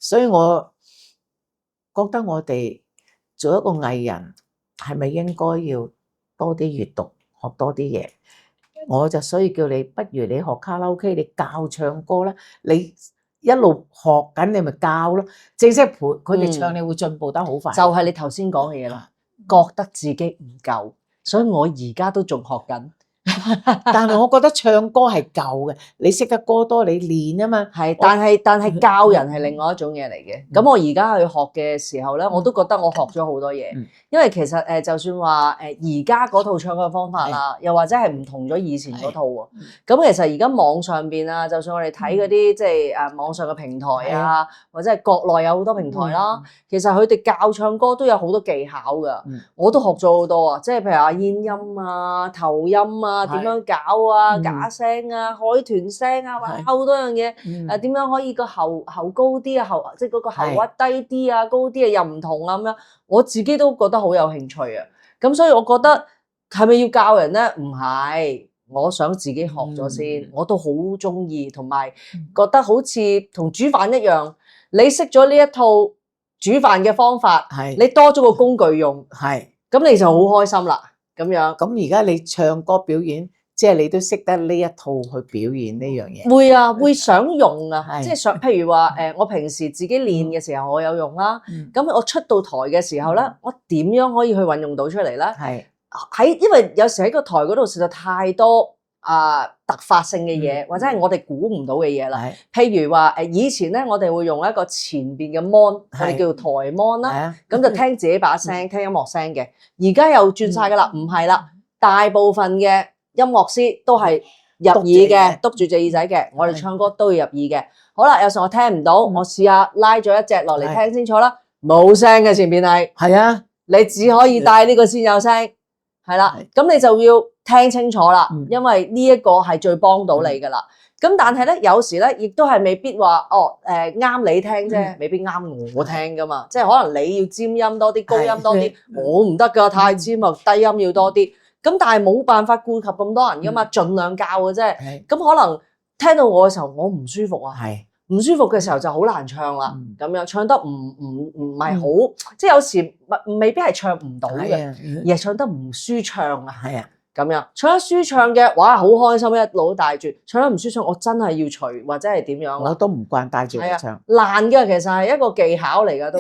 所以我覺得我哋做一個藝人係咪應該要多啲閱讀，學多啲嘢？我就所以叫你，不如你學卡拉 OK，你教唱歌啦，你一路學緊，你咪教咯。正式陪佢哋唱，你會進步得好快。就係你頭先講嘅嘢啦，覺得自己唔夠，所以我而家都仲學緊。但係我覺得唱歌係夠嘅，你識得歌多，你練啊嘛。係，但係教人係另外一種嘢嚟嘅。咁我而家去學嘅時候咧，我都覺得我學咗好多嘢。因為其實就算話而家嗰套唱歌方法啦，又或者係唔同咗以前嗰套喎。咁其實而家網上邊啊，就算我哋睇嗰啲即係網上嘅平台啊，或者係國內有好多平台啦，其實佢哋教唱歌都有好多技巧㗎。我都學咗好多啊，即係譬如話咽音啊、頭音啊、點樣搞啊、假聲啊、海豚聲啊，哇好多樣嘢。點樣可以個喉高啲啊，即係嗰個喉屈低啲啊、高啲啊又唔同啊咁樣，我自己都覺得好有興趣啊。咁所以我覺得係咪要教人咧？唔係，我想自己學咗先，我都好中意，同埋覺得好似同煮飯一樣，你識咗呢一套煮飯嘅方法，你多咗個工具用，咁你就好開心啦。咁樣，咁而家你唱歌表演，即係你都識得呢一套去表演呢樣嘢。會啊，會想用啊，即係想，譬如話我平時自己練嘅時候我有用啦，咁我出到台嘅時候咧，我點樣可以去運用到出嚟咧？因為有時喺個台嗰度實在太多突發性嘅嘢，或者係我哋估唔到嘅嘢啦。譬如話以前咧，我哋會用一個前邊嘅 mon， 我哋叫做台 mon 啦，咁就聽自己把聲，聽音樂聲嘅。而家又轉晒噶啦，唔係啦，大部分嘅音樂師都係入耳嘅，篤住隻耳仔嘅。我哋唱歌都要入耳嘅。好啦，有時我聽唔到，我試下拉咗一隻落嚟聽清楚啦，冇聲嘅前邊係，你只可以帶呢個先有聲，係啦，咁你就要聽清楚啦，因為呢一個係最幫到你噶啦。咁但係咧，有時咧亦都係未必話啱你聽啫，未必啱我聽噶嘛。即係可能你要尖音多啲，高音多啲，我唔得噶，太尖啊，低音要多啲。咁但係冇辦法顧及咁多人噶嘛，盡量教嘅啫。咁可能聽到我嘅時候，我唔舒服啊，唔舒服嘅時候就好難唱啦。咁樣唱得唔係好，即係有時未必係唱唔到嘅，而係唱得唔舒暢啊。咁樣唱得舒暢嘅，哇好開心，一路都帶住；唱得唔舒暢，我真係要除或者係點樣啦。我都唔慣帶住嚟唱。難嘅，其實係一個技巧嚟㗎都。